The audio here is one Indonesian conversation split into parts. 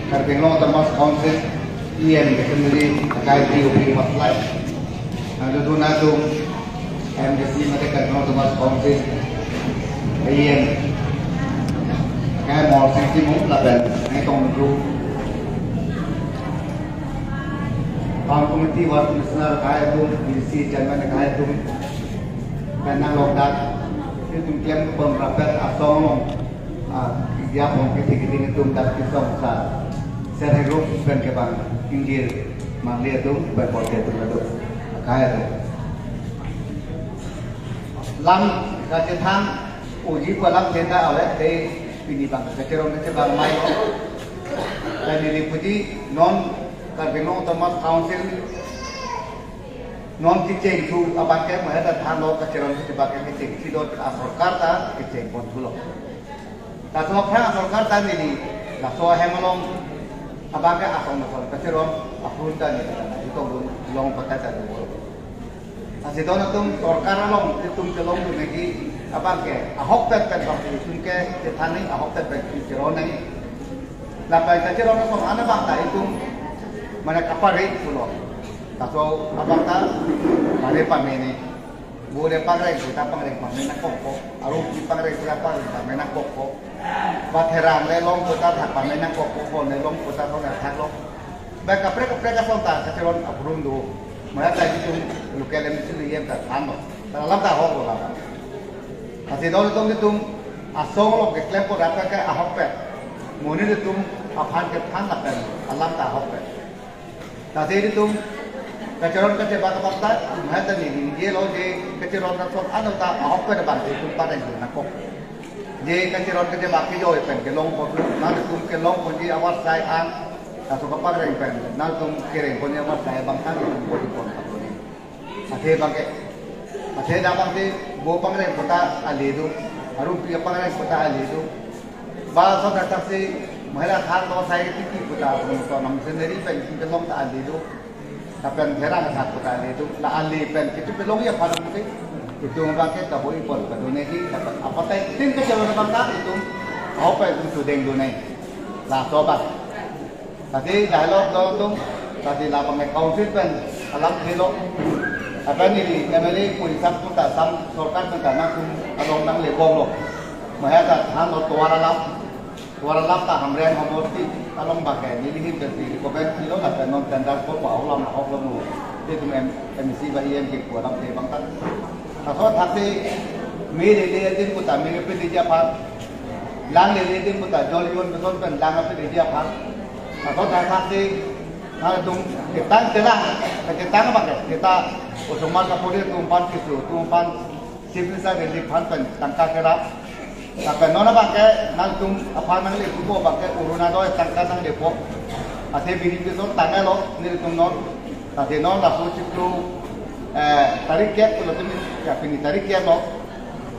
Carpino Thomas Council EM sendiri terkait DOP masalah. Ada donado MDC mereka Carpino Thomas Council EM cái mỏ sinh mũ là bền ngay trong group. Farm committee work listener kaya tu BC chairman kaya tu karena lokat itu klaim pemerapat asong dia pun kita itu tak kisah besar. Saya group bukan kebang India Malaysia tu berpolitik tu lalu kaya tu. Lam kasih thang uji kualam cenda awak dari ini bang. Keceron kecebang mai dan diliputi non Carpino Thomas Council non kiceng tu abang ke mana dah lo keceron kecebang kiceng sidot asal karta kiceng pun dulu. Tapi orang asal karta ni lah soal hemalong abang ke asal asal keceron apun dah ni itu long kota dah dulu. Asal itu natum sorkar long itu kelong tu lagi abang ke ahok pet bang itu ke tetani ahok pet keceron ni. Lapai keceron tu mana bang dah itu mana kapal rate pulau, tahu abang tak, mana pamene, boleh panggil kita panggil pamena koko, arum kita panggil siapa pamena koko, bateran lelong kita tak pamena koko, lelong kita tu nak tak lok, baik kapal sontak keceron abrum do, mereka itu lokal emisi yang tak anu, dalam tak hok lah, kasih tahu itu asong lok keklaim pun apa ke ahok pet, muni itu apaan ke pan lapen, alam tak ahok pet. Tadi itu keceron kecebak kapal, mana ni dia lo je keceron nasor anu tak ahok pada bangsa itu pada itu nakok. Je keceron kecebak itu pen kelong pun, nanti tu kelong pun je awas saya ang, nasor kapal yang pen, nanti tu kering pun je awas saya bangsa itu pun pun kapal ni. Asyik bangke, asyik dah bangke, bo panggil kota alidu, arum pi panggil kota alidu. Bahasa dasar si Mahal hal tu saya itu kita untuk nama sendiri pen kita long tak ada itu, tapi orang tak kita ada itu, lah ahli pen kita belum ya pada mungkin itu orang kita tak boleh pun pada dunia ini dapat apa tay tinggal jalan bangsa itu apa itu sudah dunia lah sobat. Tadi dialog tu tadi lah pakai council pen alam dialog apa ni MLA polis pun tak sam sorkan pun tak nak along nang lebong lo, mahal tak hal lo tuara lam. Waralap tak hamren homorti along bagai ni ini berarti komen kilo lah non standar pun bau lam nak lam lu itu emisi bagi yang kita dalam tebang kan kalau tapi mere leadin kita mere pe dia apa lang leadin kita jolion betul kan lang apa dia apa kalau tapi kalau tung kita terang kita apa kita usuman kapolri tumpan kisu tumpan sibilisa reliefan kan tangka kerap. Tapi nona bangke nangtung apa nang le kubo bangke uruna do tangka nang depo ase bini beson tangga lo nil tung non tapi non la sochi tu tarik kep lo tumi ya pini tarik kep lo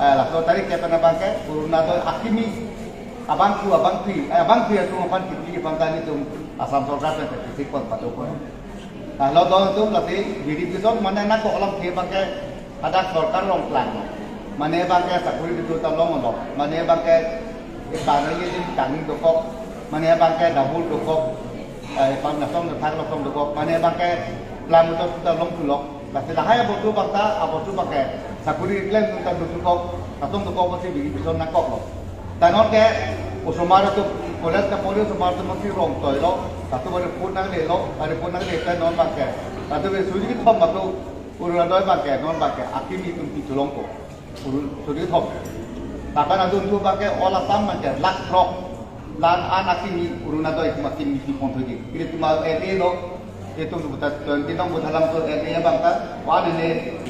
la so tarik kep na bangke uruna do akimi abang pi tu apan kiti bangka ni tum asam sorga pe fisik pon patu pon lo do tum la bini beson mana nak ko alam ke bangke ada sorkar long plan mana bangke sakuri itu tolong lo, mana bangke ibarat ini tanggung dokok, mana bangke dahulu dokok, panasong dokok, mana bangke pelan itu tolong tulok, tapi dahaya bodoh bangsa, abodoh bangke sakuri iklan tentang dokok, kasong dokok masih bisa nakok lo, dan orang usumar itu polis kapolri usumar itu masih rong toy lo, satu baru pun nang le lo, baru pun nang le kan non bangke, satu baru suji kita batu urunan doy bangke, non bangke, akim itu tolong ko. Sudah top. Tapi nanti untuk pakai olah sama je, lak rock, lan anak ini urungan tu itu makin mesti pun pergi. Ini cuma lo, itu untuk betul. Kita nak dalam tu yang bangsa, wah ini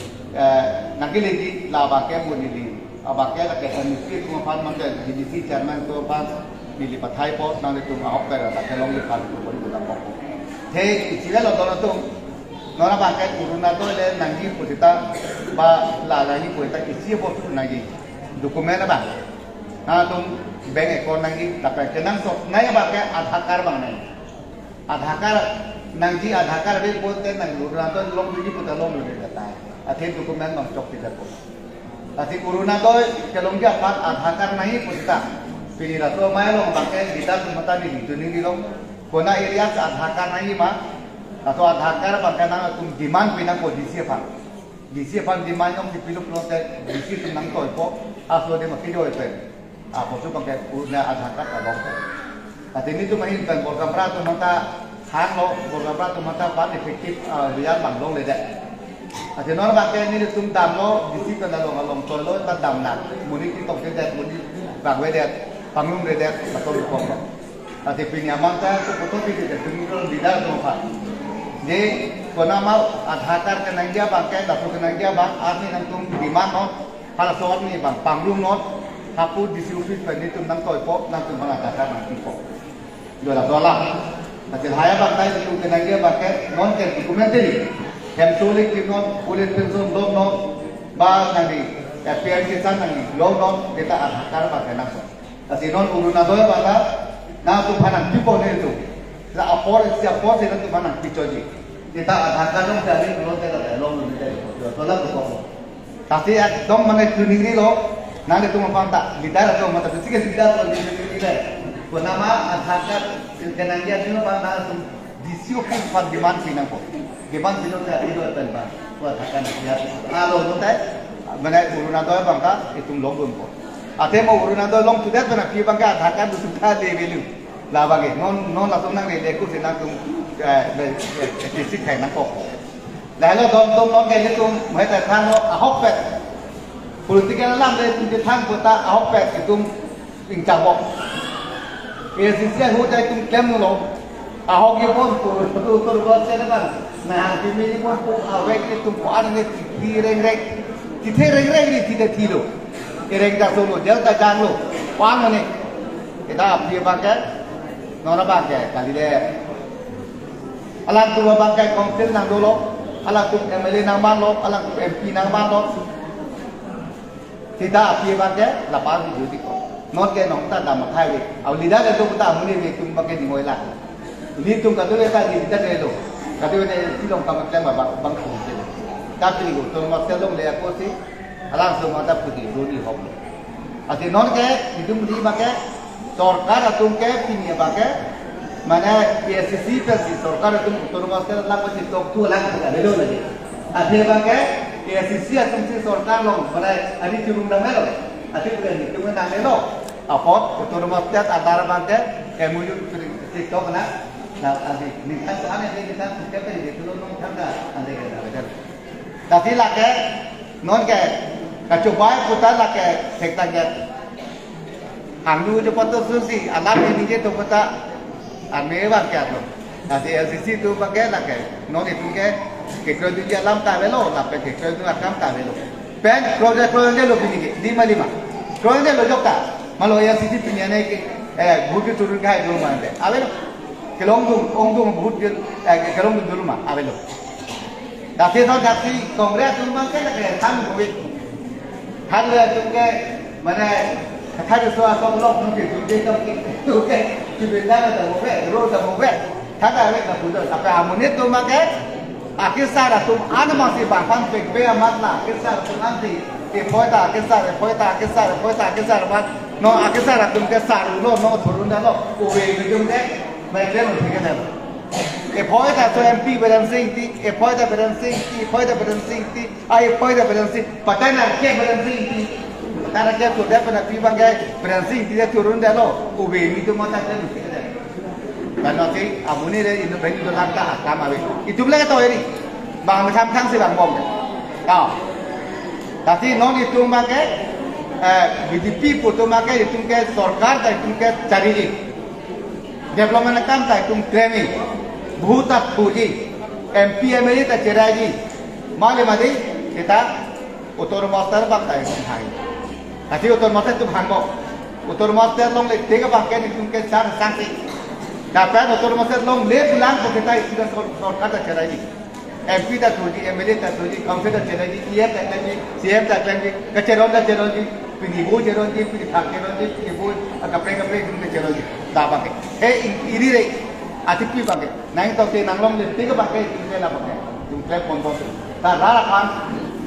nanti lagi lah pakai pun ini. Pakai lagi mesti cuma pan macam jadi si chairman tu pan milih pakai pos nanti tu ahok kerana tak kelong di pan tu boleh buat apa. Hei, istilah lo tu. Nona pakai urungan tu le nanti kita ba lagi kita isi bos nanti dokumen apa? Nah tu bank account nanti tapi kenang sok naya pakai adhakar bang nanti adhakar nanti adhakar bel bote nanti urungan tu long biji putar long beli kata. Akhir dokumen bang cok tidak pun. Tapi urungan tu kalau dia apa adhakar nanti putar pilih ratu mai long pakai kita tu mata di itu ni long Kona area sa adhakar na ima, atau adhakar pagkana tung demand pinang ko disipan demand yung dipilok lote disi tunang to po aso de makido ito. Apo so pagka una adhakar along ko. At ini tu mahin kan program prato mata hano program prato mata pan efektif lian banglong le de. At non bagay ni tum damlo disi kan along tolo ta damna muni ti tok de muni bagwe de panglong de batol ko. At pinyaman ta so puto ti de tumiro lidar to pa. Jadi kona mau adhakar ke nanggia bang ke datu ke nanggia bang arni nang tum demand not hala soal ni bang panglong not hapu disilupis pen itu nang toy po nang tum adhakar nang tipo. Dola. Hasil haya bang tay itu ke nanggia bang ke non ke dokumentari. Hem sulit ki not kulit pensum dom not ba nani FPR kisan nani low not kita adhakar bang ke nang. Hasil non uruna doy bang na tum hanang tipo ne itu. Sa apor sila tum hanang picoji. Kita adhakar dong dari belum kita long dari dola ko. Tapi dom mana kuning ni lo nanti tu mampak lidar atau mata fisik lidar atau lidar. Nama adhakar kenangan dino bang na tum disiupin pan demand pinang ko. Demand dino ta ido tan bang. Ko adhakar ya. Alo tu tay mana uruna doy bang ka itum long ko. Ate mo uruna doy long tu dat bana pi bang ka adhakar tu ta de velu. Labage non langsung nang le ku sinang tum fisik kai nang ko. Lalu dom long ke itu mai ta than ahok pet. Politika lam le tum than kota ahok pet itu ingcang bok. Sisi hu jai tum klem lo ahok ye pon tu buat saya kan nah kimi pon pu awek ni tum pan ni ti reng ni tidak tilo reng da solo jal da jang lo pan ni kita dia pakai nona pakai kali deh alang tu pakai konsil nang dolo alang tu MLA nang ban lo alang tu MP nang ban lo kita dia pakai lapan di ko not ke nong ta dam khai we au lida le to ta muni we tum ba ke di moi la li tum ka to le ta di ta le lo ka to ne ti long ka ma kle ma ba bang ko te ta pi ko to ma se long le ko si alang so ma ta pu di ro ni ho lo ati non ke di tum di ba ke सरकार तुम के पिनी ba ke mana PSC per si सरकार तुम to ma se la ko si tok tu la ka le lo le ati ba ke PSC तुम si सरकार long mana ani churung na me lo ati bukan itu mana nelo apot otonomas tet adara bante MOU TikTok na ati minta to ane de kita suka pe de tulo nong thanda ande ke da tapi lake non ke kacobai putar lake sekta ke handu je poto susi alam ini je to pata ame ba kya to ati LCC tu pakai lake non itu ke krodu je alam ta velo la pe ke krodu akam ta velo pen project lo pinike 5 project lo jokta malo ya sisi pinyane ke bhuti turun kai dulu mande avelo kelong ong bhut kelong dulu ma avelo dati to dati kongres tu ma ke la tham ko we han le tu ke mane khai so so lok nu ke tu ke tu be na ta mo ve ro ta mo ve tha ta ve na pu do apa harmonis tu ma ke kisah dah tum ana masih bangpan pek be amat lah kisah tum nanti poeta kisah mat no kisah dah tum kisah no turun dah lo uwe gedung deh mereka no tiga dah poeta tu MP beransing ti poeta beransing ti poeta beransing pakai nak ke beransing ti karena dia tu dah pernah pergi bangkai beransing ti dia turun dah lo uwe itu mata dah no tiga dah kan nanti amuni le itu bagi tu langkah akam awe itu boleh tahu ini bang macam tang si bang bom tahu tapi non itu makai BDP putu makai itu ke सरकार ता itu ke cari ni development काम ता itu claiming बहुत पूजी MP MLA ता cerai ni माले मादे kita utur master bang ता itu hai tapi utur master itu bang bom utur master long le tiga bangkai itu ke sanksi dapat otor maksud long le pulang kita sudah सरकार ता cerai ni MP ता tuji MLA ता tuji council ता cerai ni EF ता cerai ni CM ता cerai ni keceron ता cerai ni pinibu cerai ni pinithak cerai ni pinibu kapre itu cerai ni dah pakai ini re atipi pakai naik tau te nanglong le tiga pakai itu lah pakai jumlah pondok ता rara kan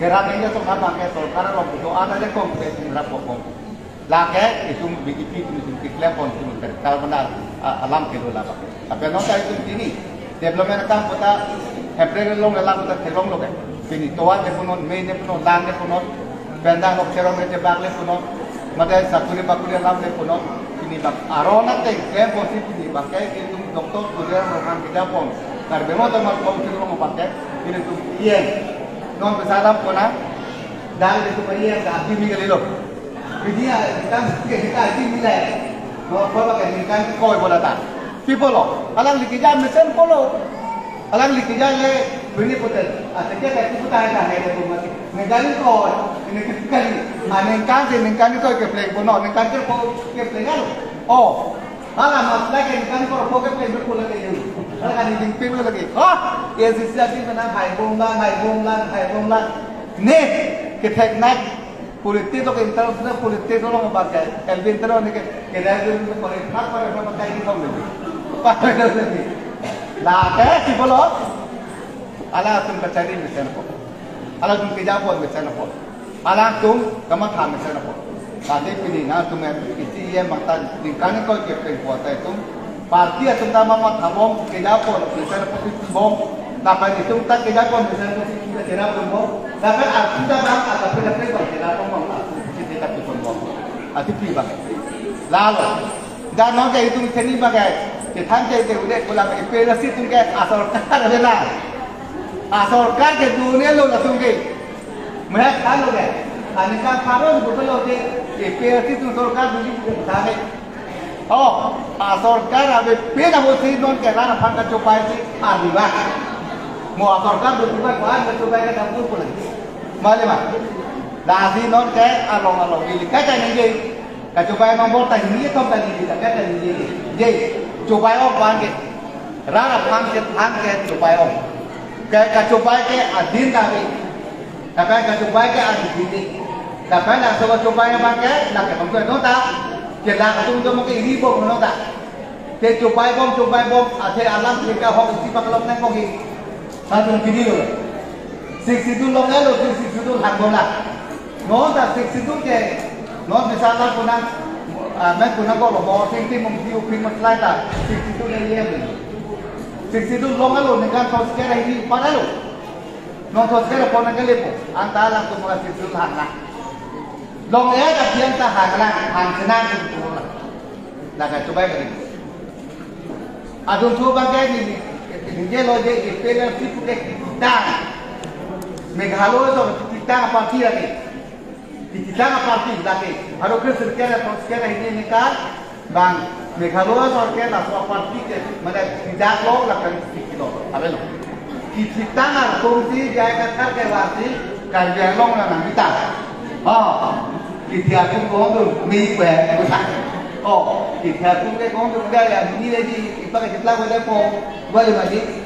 gerak ini tu kan pakai सरकार long itu ada je kompetisi berapa kom lake itu BDP itu klaim pon itu kalau benar alam kilo lah pakai. Tapi nota itu begini, development kan kita April long alam kita terong loh kan. Ini toa depunon, Mei depunon, lang depunon, benda nok cerong depan depunon, macam sakuri bakuri alam depunon. Ini bak arona teh klaim positif ini pakai itu dokter kuliah orang kita pun. Karena memang teman kau itu mau pakai ini tu iya, non besalam puna, dah itu iya dah aji mila lilo. Dia kita aji mila, no apa pakai ni kan kau bola tak. People lo, alang likijam mesin polo. Alang likijam le bini putar. Asalnya kayak itu tahu dah ada tu mati. Negali kau, ini kali. Mana nengkan itu ke play kono, nengkan itu kau ke play kan? Oh, alang masalah ke nengkan kau ke play berpuluh lagi. Alang kan ini ping lagi. Oh, ya sisi mana hai bomlan. Nih, kita nak politik tu kita sudah politik tu orang pakai. Elvin tu orang ni kita itu politik apa orang pakai ini kau lagi. Apa lagi? Lah, si bolot. Alah tum kacari mesin apa? Alah tum kejapun mesin apa? Alah tum kamu tham mesin apa? Tadi pilih na tum isi ye makta dikani kau kepeng kuat itu. Parti tum tama mat thamom kejapun mesin apa bom. Dapat itu tak kejapun mesin apa kita cerah bom. Dapat kita bang atau kita bang cerah bom. Kita tak bisa bom. Ati pilih bang. Lalu dan nanti itu mesin ini bagai. Kita jadi udah pulang imperiasi tu ke asal kata adalah asal kata ke dunia lo lah tu ke mereka kan lo ke anika karon betul lo ke imperiasi tu asal kata dulu kita ke oh asal kata abe pena boleh non ke rana pangkat coba itu adiba mau asal kata betul kan coba ke dapur pulang mana mah nasi non ke along ini kata ni coba nombor tadi ni tu tadi kita kata ni jadi coba om bangke, rara bangke coba om, kayak coba ke adin tapi, kayak coba ke adin ini, kayak nak coba yang bangke, nak kamu tu nota, kita tu mungkin ini bom nota, kita coba bom, ada alam kita hok isi pakalom neng mogi, satu video lo, six itu long lo, six itu hanggola, nota six itu ke, not misalnya punang मैं पुनः को बहुत सिंपल मुझे उपयोग में चलाता sixty two ले लिया मैंने सिक्सटी टू लोग आलो निकाल सोच के रही पढ़ा लो नॉन सोच के रखो नंगे ले पो अंताला तो मुझे सिक्सटी टू हारना लोग ये जब ये अंता हारना हारना तो बोला लगा तो बाय करेंगे अदुम तो बागे निजे लोग ये पेलर सिर्फ के किताब मेघालय तो किताब पार्टी लगे kita nak parti lagi. Harus kita sekarang ini nikah, bang. Meghalaya sorker lah soal parti ke, mana tidak loh lah kan kita. Apa lo? Kita nak kongsi jaya kata ke wasi, kerja long lah nak kita. Oh, kita aku kongsi mie bukan. Oh, kita aku kongsi dia ya ini lagi. Ibarat kita boleh po, boleh lagi.